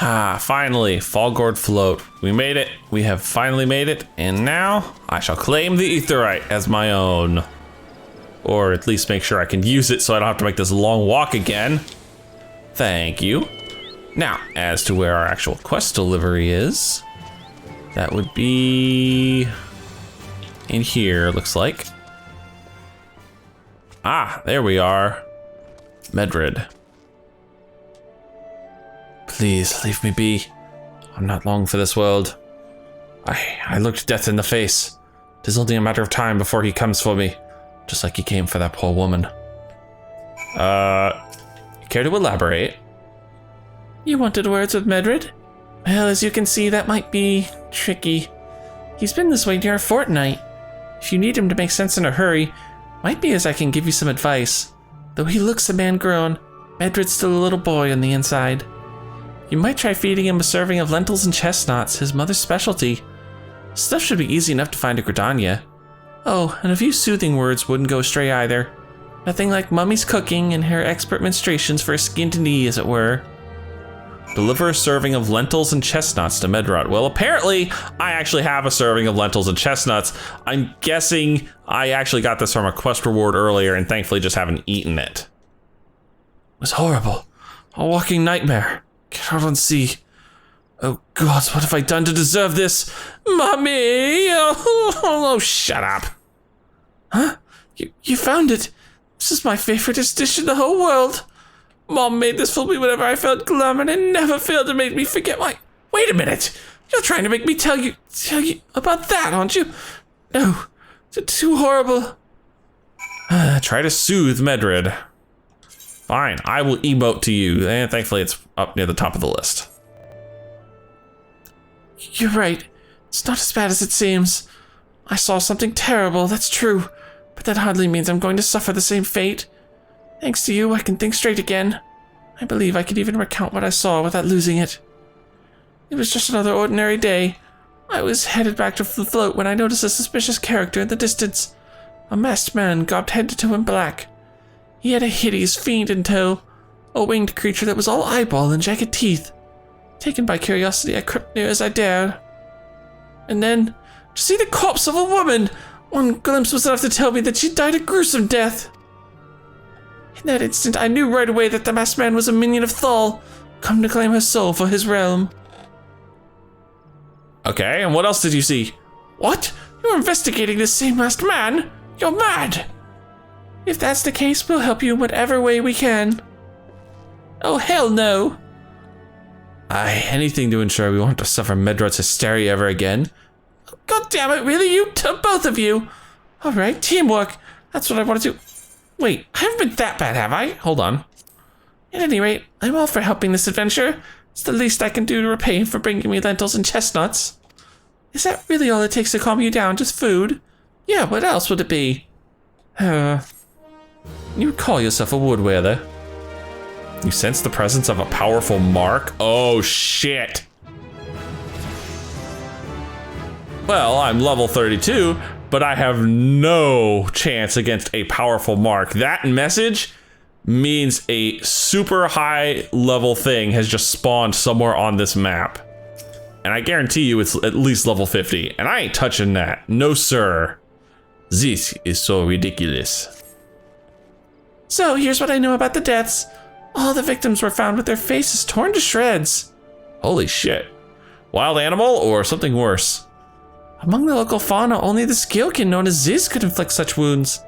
Ah, finally, Fallgourd float. We made it. We have finally made it. And now I shall claim the Aetheryte as my own. Or at least make sure I can use it so I don't have to make this long walk again. Thank you. Now, as to where our actual quest delivery is, that would be in here, looks like. Ah, there we are. Madrid. Please leave me be. I'm not long for this world. I looked death in the face. 'Tis only a matter of time before he comes for me, just like he came for that poor woman. Care to elaborate? You wanted words with Madrid? Well, as you can see, that might be tricky. He's been this way near a fortnight. If you need him to make sense in a hurry, might be as I can give you some advice. Though he looks a man grown, Madrid's still a little boy on the inside. You might try feeding him a serving of lentils and chestnuts, his mother's specialty. Stuff should be easy enough to find at Gridania. Oh, and a few soothing words wouldn't go astray either. Nothing like Mummy's cooking and her expert ministrations for a skinned knee, as it were. Deliver a serving of lentils and chestnuts to Medrod. Well, apparently, I actually have a serving of lentils and chestnuts. I'm guessing I actually got this from a quest reward earlier and thankfully just haven't eaten it. It was horrible. A walking nightmare. Get out and see. Oh God, what have I done to deserve this? Mommy! Oh, shut up. Huh? You found it. This is my favoriteest dish in the whole world. Mom made this for me whenever I felt glum, and it never failed to make me forget my... Wait a minute! You're trying to make me tell you about that, aren't you? No, it's too horrible. Try to soothe Madrid. Fine, I will emote to you, and thankfully it's up near the top of the list. You're right. It's not as bad as it seems. I saw something terrible, that's true. But that hardly means I'm going to suffer the same fate. Thanks to you, I can think straight again. I believe I could even recount what I saw without losing it. It was just another ordinary day. I was headed back to the float when I noticed a suspicious character in the distance. A masked man garbed head to toe in black. He had a hideous fiend in tow, a winged creature that was all eyeball and jagged teeth. Taken by curiosity, I crept near as I dared. And then, to see the corpse of a woman! One glimpse was enough to tell me that she died a gruesome death. In that instant, I knew right away that the masked man was a minion of Thal, come to claim her soul for his realm. Okay, and what else did you see? What? You're investigating this same masked man? You're mad! If that's the case, we'll help you in whatever way we can. Oh, hell no. Aye, anything to ensure we won't have to suffer Medrod's hysteria ever again. God damn it, really? Both of you? Alright, teamwork. That's what I want to do. Wait, I haven't been that bad, have I? Hold on. At any rate, I'm all for helping this adventure. It's the least I can do to repay him for bringing me lentils and chestnuts. Is that really all it takes to calm you down, just food? Yeah, what else would it be? You would call yourself a woodwearer. You sense the presence of a powerful mark? Oh, shit. Well, I'm level 32, but I have no chance against a powerful mark. That message means a super high level thing has just spawned somewhere on this map. And I guarantee you it's at least level 50, and I ain't touching that. No, sir. This is so ridiculous. So here's what I know about the deaths. All the victims were found with their faces torn to shreds. Holy shit. Wild animal or something worse? Among the local fauna, only the Skillkin known as Ziz could inflict such wounds.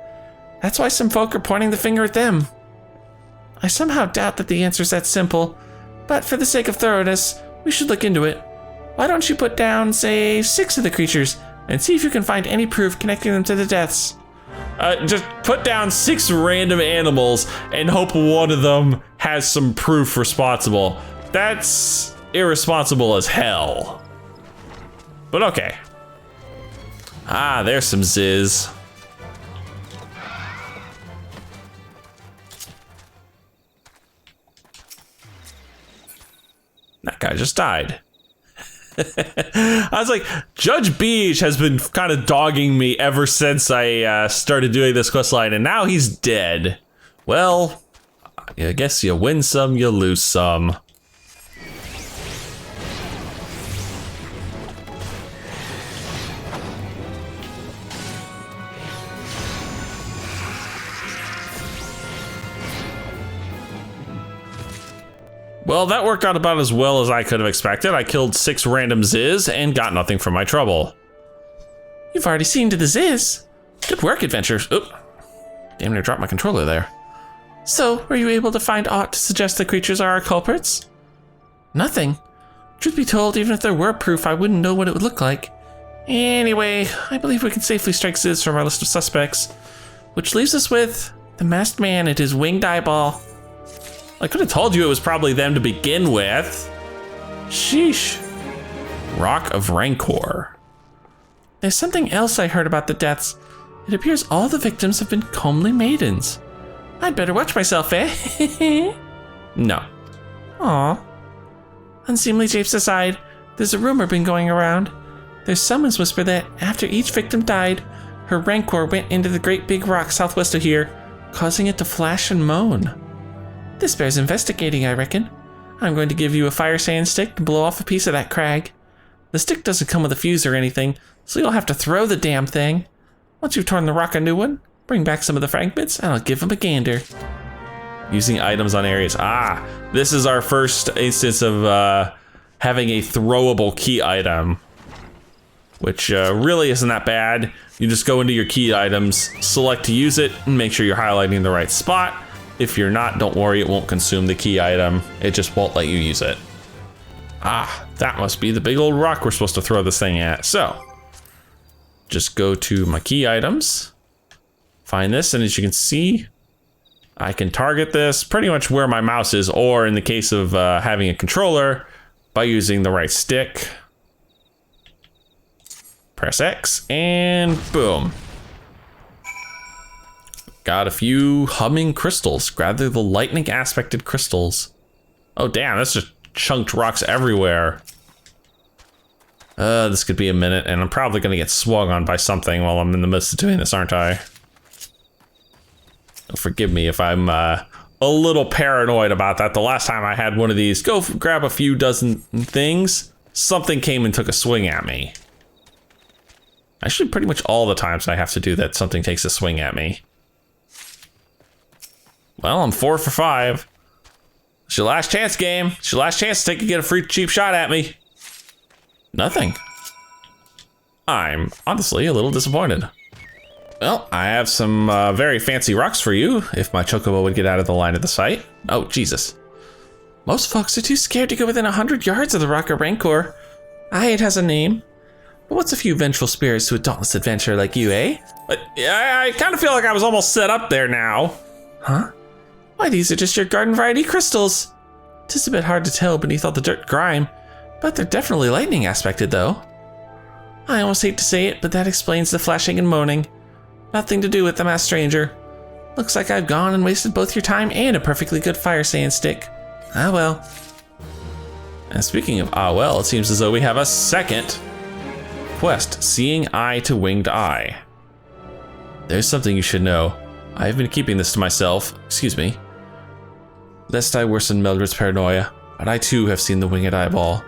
That's why some folk are pointing the finger at them. I somehow doubt that the answer's that simple, but for the sake of thoroughness, we should look into it. Why don't you put down, say, 6 of the creatures, and see if you can find any proof connecting them to the deaths. Just put down 6 random animals and hope one of them has some proof responsible. That's irresponsible as hell. But okay. Ah, there's some Ziz. That guy just died. I was like, Judge Beach has been kind of dogging me ever since I started doing this questline, and now he's dead. Well, I guess you win some, you lose some. Well, that worked out about as well as I could have expected. I killed 6 random Ziz and got nothing for my trouble. You've already seen to the Ziz. Good work, adventurers. Oop. Damn near dropped my controller there. So, were you able to find aught to suggest the creatures are our culprits? Nothing. Truth be told, even if there were proof, I wouldn't know what it would look like. Anyway, I believe we can safely strike Ziz from our list of suspects, which leaves us with the masked man and his winged eyeball. I could have told you it was probably them to begin with. Sheesh. Rock of Rancor. There's something else I heard about the deaths. It appears all the victims have been comely maidens. I'd better watch myself, eh? No. Aw. Unseemly japes aside, there's a rumor been going around. There's someone's whisper that after each victim died, her rancor went into the great big rock southwest of here, causing it to flash and moan. This bears investigating, I reckon. I'm going to give you a fire sand stick to blow off a piece of that crag. The stick doesn't come with a fuse or anything, so you'll have to throw the damn thing. Once you've torn the rock a new one, bring back some of the fragments and I'll give them a gander. Using items on areas. This is our first instance of having a throwable key item, which really isn't that bad. You just go into your key items, select to use it, and make sure you're highlighting the right spot. If you're not, don't worry, it won't consume the key item. It just won't let you use it. That must be the big old rock we're supposed to throw this thing at. So, just go to my key items, find this, and as you can see, I can target this pretty much where my mouse is, or in the case of having a controller, by using the right stick. Press X, and boom. Got a few humming crystals, rather the lightning aspected crystals. Oh damn, that's just chunked rocks everywhere. This could be a minute, and I'm probably gonna get swung on by something while I'm in the midst of doing this, aren't I? Forgive me if I'm a little paranoid about that. The last time I had one of these, go grab a few dozen things, something came and took a swing at me. Actually, pretty much all the times I have to do that, something takes a swing at me. Well, I'm 4 for 5. It's your last chance, game. It's your last chance to get a free cheap shot at me. Nothing. I'm honestly a little disappointed. Well, I have some very fancy rocks for you, if my chocobo would get out of the line of the sight. Oh, Jesus. Most folks are too scared to go within 100 yards of the Rock of Rancor. It has a name. But what's a few vengeful spirits to a dauntless adventurer like you, eh? But I kind of feel like I was almost set up there now. Huh? Why, these are just your garden variety crystals. 'Tis a bit hard to tell beneath all the dirt grime, but they're definitely lightning aspected though. I almost hate to say it, but that explains the flashing and moaning. Nothing to do with the masked stranger. Looks like I've gone and wasted both your time and a perfectly good fire sand stick. Ah well. And speaking of ah well, it seems as though we have a second quest, Seeing Eye to Winged Eye. There's something you should know. I've been keeping this to myself, excuse me, lest I worsen Mildred's paranoia, but I too have seen the winged eyeball.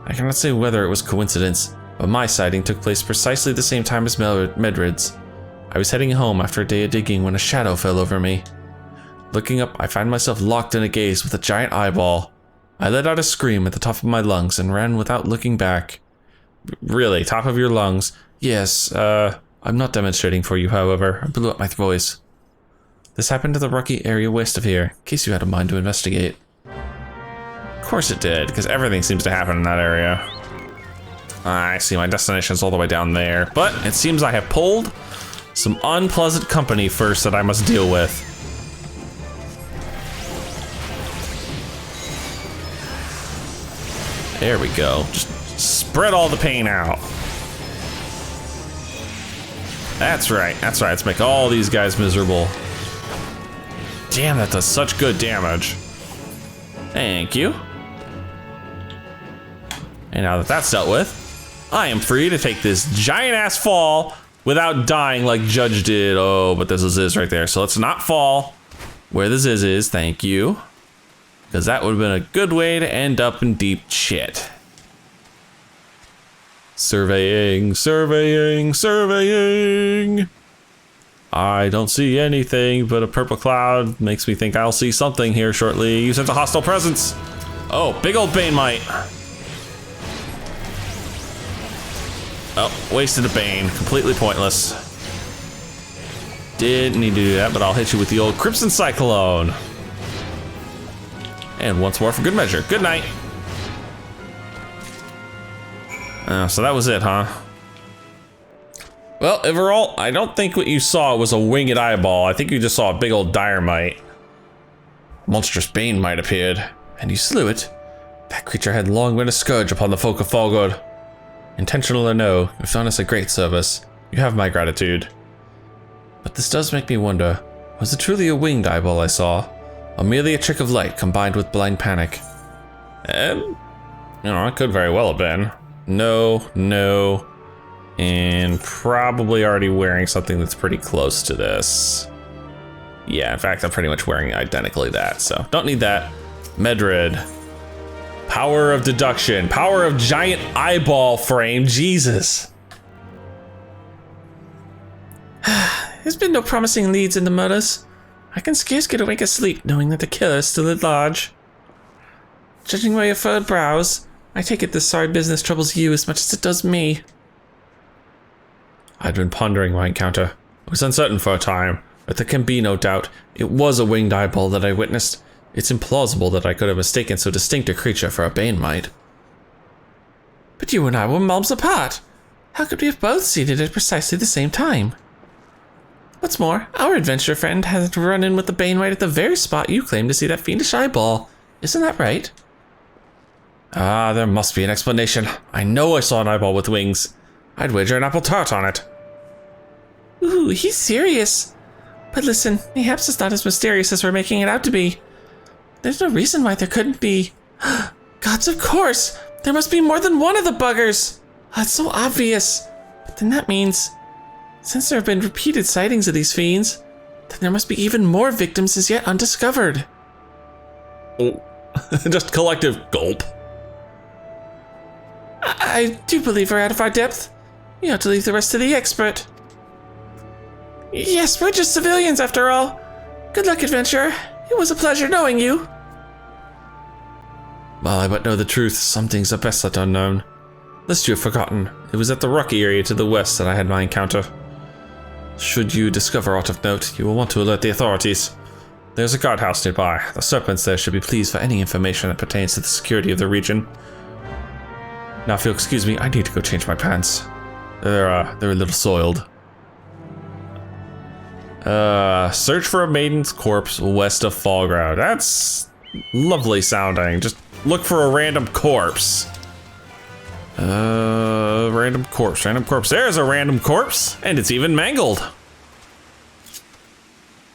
I cannot say whether it was coincidence, but my sighting took place precisely the same time as Mildred's. I was heading home after a day of digging when a shadow fell over me. Looking up, I find myself locked in a gaze with a giant eyeball. I let out a scream at the top of my lungs and ran without looking back. Really, top of your lungs? Yes, I'm not demonstrating for you, however. I blew up my voice. This happened to the rocky area west of here, in case you had a mind to investigate. Of course it did, because everything seems to happen in that area. I see, my destination's all the way down there, but it seems I have pulled some unpleasant company first that I must deal with. There we go. Just spread all the pain out. That's right, let's make all these guys miserable. Damn, that does such good damage. Thank you. And now that that's dealt with, I am free to take this giant ass fall without dying like Judge did. Oh, but there's a Ziz right there, so let's not fall where the Ziz is, thank you. Because that would have been a good way to end up in deep shit. Surveying, surveying, surveying. I don't see anything but a purple cloud. Makes me think I'll see something here shortly. You sense a hostile presence. Oh, big old Bane Might. Oh, wasted a Bane. Completely pointless. Didn't need to do that, but I'll hit you with the old Crimson Cyclone. And once more for good measure. Good night. So that was it, huh? Well, overall, I don't think what you saw was a winged eyeball. I think you just saw a big old dire mite. Monstrous Bane Might appeared, and you slew it. That creature had long been a scourge upon the folk of Fallgourd. Intentional or no, you've done us a great service. You have my gratitude. But this does make me wonder, was it truly a winged eyeball I saw? Or merely a trick of light combined with blind panic? You know, it could very well have been. No, and probably already wearing something that's pretty close to this. Yeah, in fact, I'm pretty much wearing identically that, so don't need that. Madrid. Power of deduction, power of giant eyeball frame, Jesus. There's been no promising leads in the murders. I can scarce get awake asleep knowing that the killer is still at large. Judging by your furrowed brows, I take it this sorry business troubles you as much as it does me. I'd been pondering my encounter. I was uncertain for a time, but there can be no doubt it was a winged eyeball that I witnessed. It's implausible that I could have mistaken so distinct a creature for a Bane Might. But you and I were miles apart. How could we have both seen it at precisely the same time? What's more, our adventurer friend has run in with the Bane Might at the very spot you claim to see that fiendish eyeball. Isn't that right? Ah, there must be an explanation. I know I saw an eyeball with wings. I'd wager an apple tart on it. Ooh, he's serious. But listen, perhaps it's not as mysterious as we're making it out to be. There's no reason why there couldn't be. Gods, of course! There must be more than one of the buggers! That's so obvious. But then that means, since there have been repeated sightings of these fiends, then there must be even more victims as yet undiscovered. Oh, just collective gulp. I do believe we're out of our depth. You ought to leave the rest to the expert. Yes, we're just civilians after all. Good luck, adventurer. It was a pleasure knowing you. Well, I but know the truth. Some things are best left unknown. Lest you have forgotten, it was at the rocky area to the west that I had my encounter. Should you discover aught of note, you will want to alert the authorities. There's a guardhouse nearby. The serpents there should be pleased for any information that pertains to the security of the region. Now, if you'll excuse me, I need to go change my pants. They're a little soiled. Search for a maiden's corpse west of Fallgourd. That's lovely sounding. Just look for a random corpse. Random corpse. There's a random corpse, and it's even mangled.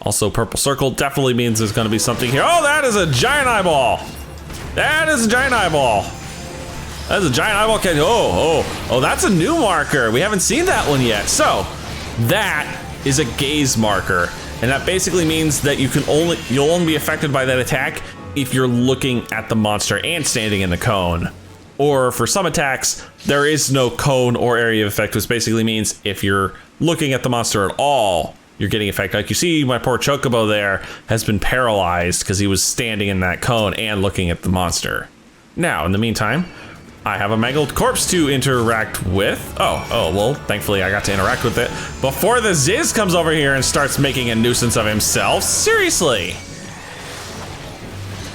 Also, purple circle definitely means there's gonna be something here. Oh, that is a giant eyeball. That is a giant eyeball. That's a giant eyeball. Oh, that's a new marker. We haven't seen that one yet. So, that is a gaze marker, and that basically means that you'll only be affected by that attack if you're looking at the monster and standing in the cone. Or for some attacks, there is no cone or area of effect, which basically means if you're looking at the monster at all, you're getting affected. Like you see, my poor Chocobo there has been paralyzed because he was standing in that cone and looking at the monster. Now, in the meantime, I have a mangled corpse to interact with. Oh, well, thankfully I got to interact with it before the Ziz comes over here and starts making a nuisance of himself. Seriously.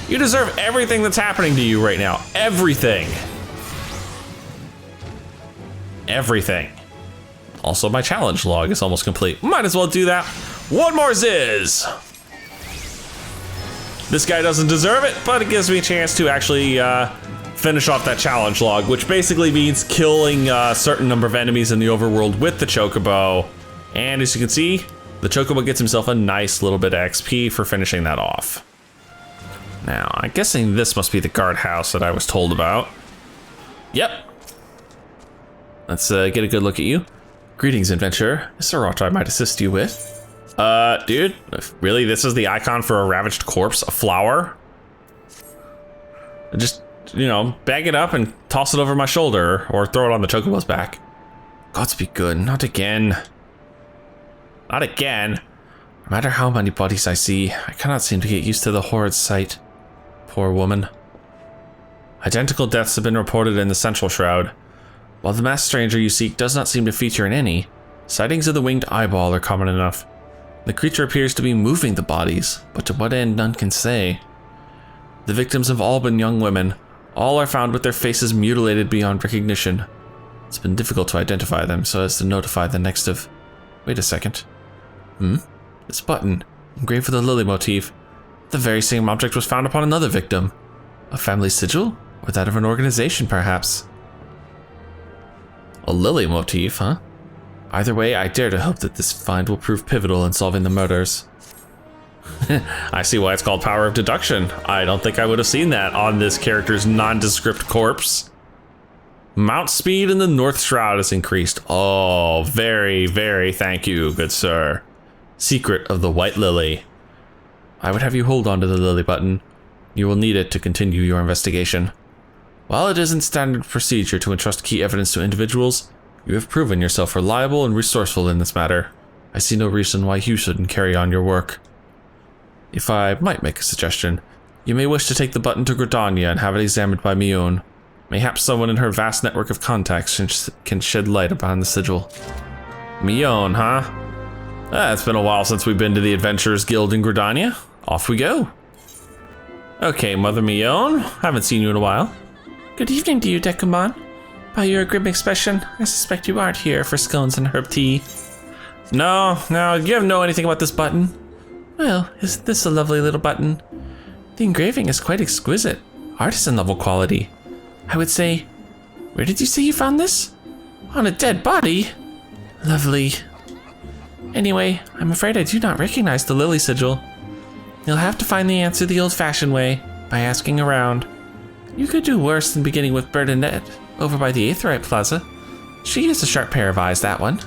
You deserve everything that's happening to you right now. Everything. Everything. Also, my challenge log is almost complete. Might as well do that. One more Ziz. This guy doesn't deserve it, but it gives me a chance to actually finish off that challenge log, which basically means killing a certain number of enemies in the overworld with the Chocobo. And as you can see, the Chocobo gets himself a nice little bit of XP for finishing that off. Now, I'm guessing this must be the guardhouse that I was told about. Yep. Let's get a good look at you. Greetings, adventurer. Is there aught I might assist you with? Dude, really? This is the icon for a ravaged corpse? A flower? Just, you know, bag it up and toss it over my shoulder, or throw it on the Chocobo's back. Gods be good, not again. Not again. No matter how many bodies I see, I cannot seem to get used to the horrid sight. Poor woman. Identical deaths have been reported in the Central Shroud. While the masked stranger you seek does not seem to feature in any, sightings of the winged eyeball are common enough. The creature appears to be moving the bodies, but to what end none can say. The victims have all been young women. All are found with their faces mutilated beyond recognition. It's been difficult to identify them so as to notify the next of... Wait a second. This button, engraved with a lily motif. The very same object was found upon another victim. A family sigil? Or that of an organization, perhaps? A lily motif, huh? Either way, I dare to hope that this find will prove pivotal in solving the murders. I see why it's called Power of Deduction. I don't think I would have seen that on this character's nondescript corpse. Mount speed in the North Shroud is increased. Oh, very, very thank you, good sir. Secret of the White Lily. I would have you hold on to the lily button. You will need it to continue your investigation. While it isn't standard procedure to entrust key evidence to individuals, you have proven yourself reliable and resourceful in this matter. I see no reason why you shouldn't carry on your work. If I might make a suggestion, you may wish to take the button to Gridania and have it examined by Mion. Mayhaps someone in her vast network of contacts can shed light upon the sigil. Mion, huh? It's been a while since we've been to the Adventurers Guild in Gridania. Off we go. Okay, Mother Mion, haven't seen you in a while. Good evening to you, Dekumon. By your grim expression, I suspect you aren't here for scones and herb tea. No, you don't know anything about this button. Well, isn't this a lovely little button? The engraving is quite exquisite, artisan level quality. I would say, where did you say you found this? On a dead body? Lovely. Anyway, I'm afraid I do not recognize the lily sigil. You'll have to find the answer the old-fashioned way, by asking around. You could do worse than beginning with Bernadette, over by the Aetheryte Plaza. She has a sharp pair of eyes, that one.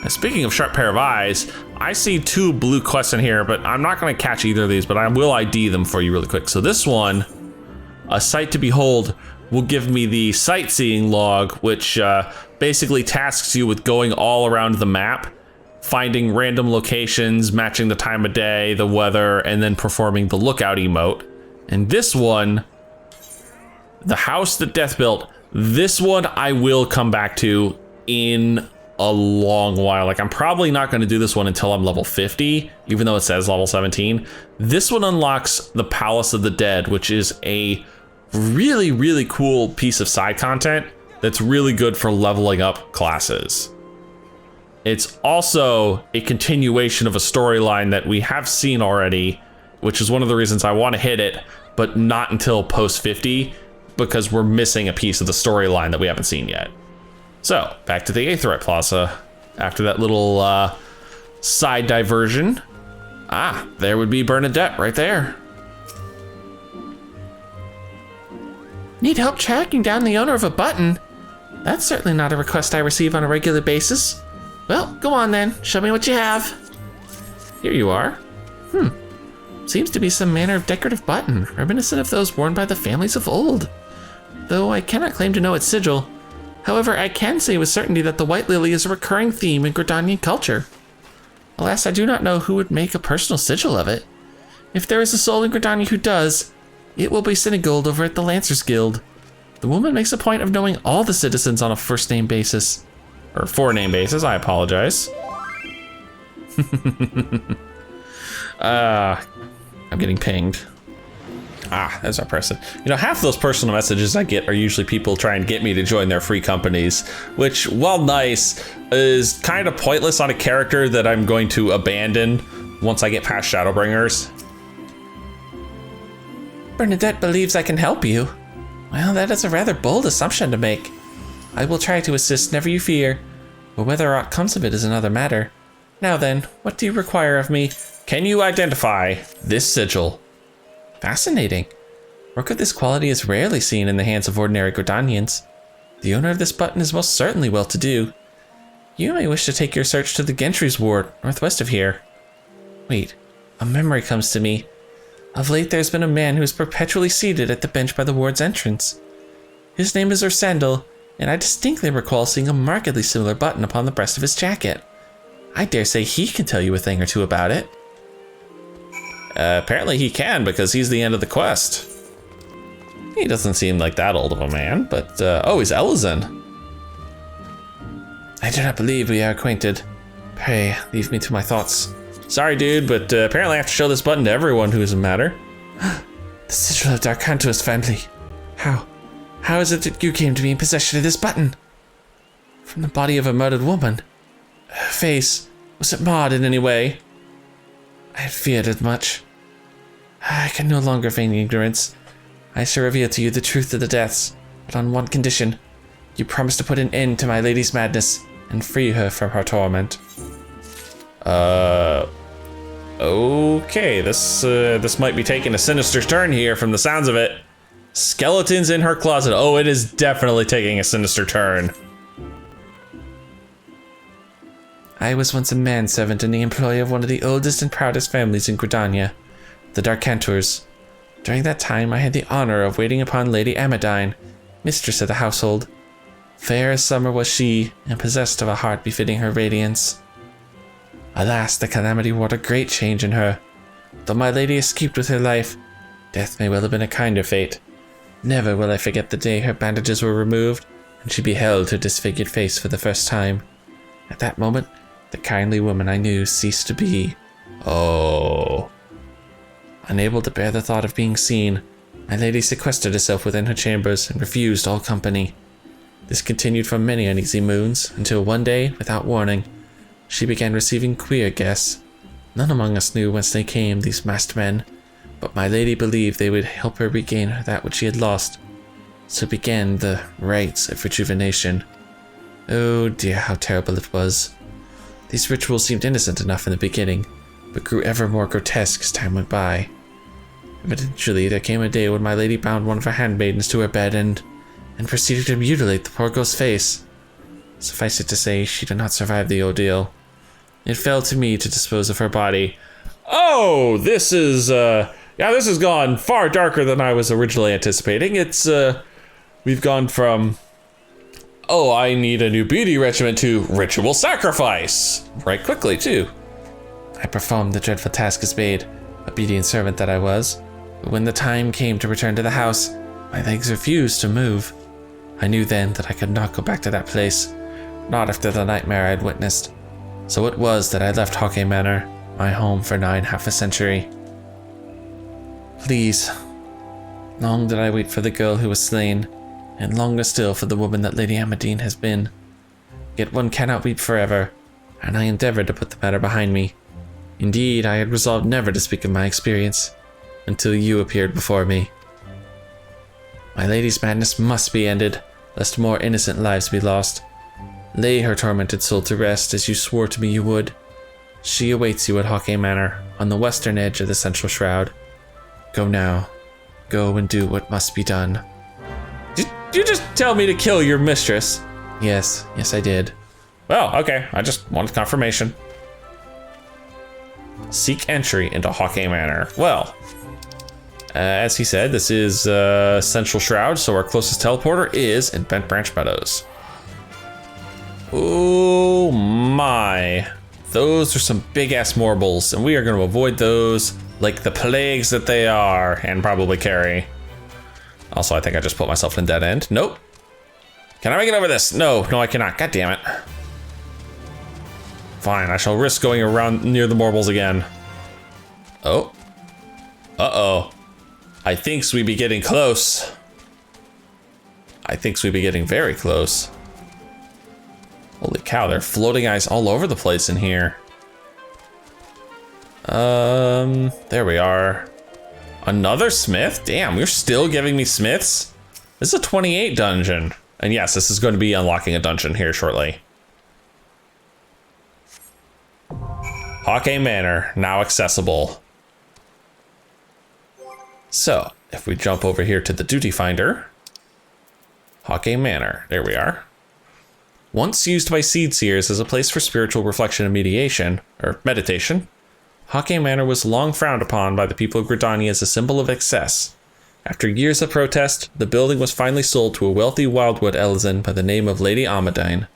Speaking of sharp pair of eyes, I see 2 blue quests in here, but I'm not going to catch either of these, but I will ID them for you really quick. So this one, a sight to behold, will give me the sightseeing log, which basically tasks you with going all around the map, finding random locations, matching the time of day, the weather, and then performing the lookout emote. And this one, the house that Death built, this one I will come back to in a long while. Like, I'm probably not going to do this one until I'm level 50, even though it says level 17. This one unlocks the Palace of the Dead, which is a really, really cool piece of side content that's really good for leveling up classes. It's also a continuation of a storyline that we have seen already, which is one of the reasons I want to hit it, but not until post 50, because we're missing a piece of the storyline that we haven't seen yet. So, back to the Aetheryte Plaza. After that little side diversion. Ah, there would be Bernadette right there. Need help tracking down the owner of a button? That's certainly not a request I receive on a regular basis. Well, go on then, show me what you have. Here you are. Seems to be some manner of decorative button, reminiscent of those worn by the families of old. Though I cannot claim to know its sigil. However, I can say with certainty that the White Lily is a recurring theme in Gridanian culture. Alas, I do not know who would make a personal sigil of it. If there is a soul in Gridania who does, it will be Sinigold over at the Lancers Guild. The woman makes a point of knowing all the citizens on a first-name basis. Or four-name basis, I apologize. I'm getting pinged. Ah, there's our person. You know, half of those personal messages I get are usually people trying to get me to join their free companies, which, while nice, is kind of pointless on a character that I'm going to abandon once I get past Shadowbringers. Bernadette believes I can help you. Well, that is a rather bold assumption to make. I will try to assist, never you fear. But whether aught comes of it is another matter. Now then, what do you require of me? Can you identify this sigil? Fascinating. Work of this quality is rarely seen in the hands of ordinary Gridanians. The owner of this button is most certainly well-to-do. You may wish to take your search to the Gentry's Ward, northwest of here. Wait, a memory comes to me. Of late there's been a man who is perpetually seated at the bench by the ward's entrance. His name is Ursendel, and I distinctly recall seeing a markedly similar button upon the breast of his jacket. I dare say he can tell you a thing or two about it. Apparently he can, because he's the end of the quest. He doesn't seem like that old of a man, but, oh, he's Elizin. I do not believe we are acquainted. Pray, leave me to my thoughts. Sorry, dude, but apparently I have to show this button to everyone who doesn't matter. The sigil of Darkantor's family. How is it that you came to be in possession of this button? From the body of a murdered woman. Her face, was it marred in any way? I had feared as much. I can no longer feign ignorance. I shall reveal to you the truth of the deaths, but on one condition. You promise to put an end to my lady's madness and free her from her torment. Okay, this might be taking a sinister turn here from the sounds of it. Skeletons in her closet. Oh, it is definitely taking a sinister turn. I was once a manservant in the employ of one of the oldest and proudest families in Gridania, the Darkantors. During that time, I had the honor of waiting upon Lady Amadine, mistress of the household. Fair as summer was she, and possessed of a heart befitting her radiance. Alas, the calamity wrought a great change in her. Though my lady escaped with her life, death may well have been a kinder fate. Never will I forget the day her bandages were removed, and she beheld her disfigured face for the first time. At that moment, the kindly woman I knew ceased to be. Oh. Unable to bear the thought of being seen, my lady sequestered herself within her chambers and refused all company. This continued for many uneasy moons, until one day, without warning, she began receiving queer guests. None among us knew whence they came, these masked men, but my lady believed they would help her regain that which she had lost. So began the rites of rejuvenation. Oh dear, how terrible it was. These rituals seemed innocent enough in the beginning, but grew ever more grotesque as time went by. Eventually, there came a day when my lady bound one of her handmaidens to her bed and proceeded to mutilate the poor girl's face. Suffice it to say, she did not survive the ordeal. It fell to me to dispose of her body. Oh, this is, yeah, this has gone far darker than I was originally anticipating. It's, we've gone from, oh, I need a new beauty regimen to ritual sacrifice. Right quickly, too. I performed the dreadful task as bade, obedient servant that I was. But when the time came to return to the house, my legs refused to move. I knew then that I could not go back to that place, not after the nightmare I had witnessed. So it was that I left Haukke Manor, my home for nigh half a century. Please, long did I wait for the girl who was slain, and longer still for the woman that Lady Amadine has been. Yet one cannot weep forever, and I endeavored to put the matter behind me. Indeed, I had resolved never to speak of my experience, until you appeared before me. My lady's madness must be ended, lest more innocent lives be lost. Lay her tormented soul to rest as you swore to me you would. She awaits you at Haukke Manor, on the western edge of the central shroud. Go now. Go and do what must be done. Did you just tell me to kill your mistress? Yes, I did. Well, okay, I just wanted confirmation. Seek entry into Haukke Manor. Well, as he said, this is Central Shroud, so our closest teleporter is in Bent Branch Meadows. Oh my. Those are some big-ass morbles, and we are going to avoid those like the plagues that they are, and probably carry. Also, I think I just put myself in a dead end. Nope. Can I make it over this? No, I cannot. God damn it. Fine, I shall risk going around near the morbles again. Oh. Uh-oh. I thinks we be getting close. I thinks we be getting very close. Holy cow, there are floating eyes all over the place in here. There we are. Another smith? Damn, you're still giving me smiths? This is a 28 dungeon. And yes, this is going to be unlocking a dungeon here shortly. Haukke Manor, now accessible. So, if we jump over here to the duty finder, Haukke Manor, there we are. Once used by seed seers as a place for spiritual reflection and meditation, or meditation, Haukke Manor was long frowned upon by the people of Gridania as a symbol of excess. After years of protest, the building was finally sold to a wealthy wildwood Elizin by the name of Lady Amadine.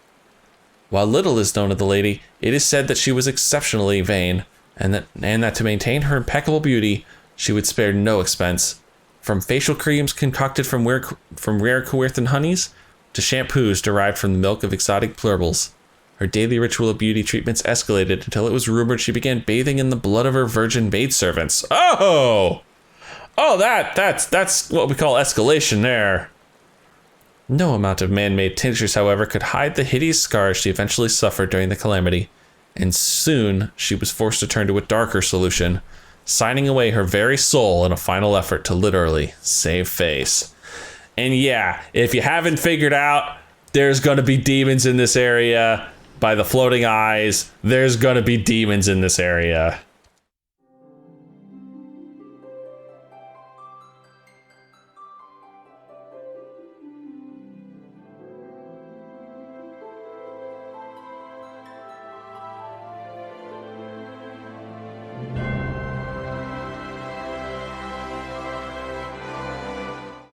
While little is known of the lady, it is said that she was exceptionally vain, and that to maintain her impeccable beauty, she would spare no expense. From facial creams concocted from rare Coerthan honeys to shampoos derived from the milk of exotic plurals. Her daily ritual of beauty treatments escalated until it was rumored she began bathing in the blood of her virgin maidservants. Oh, that's what we call escalation there. No amount of man-made tinctures, however, could hide the hideous scars she eventually suffered during the calamity, and soon she was forced to turn to a darker solution, signing away her very soul in a final effort to literally save face. And yeah, if you haven't figured out, there's gonna be demons in this area. By the floating eyes, there's gonna be demons in this area.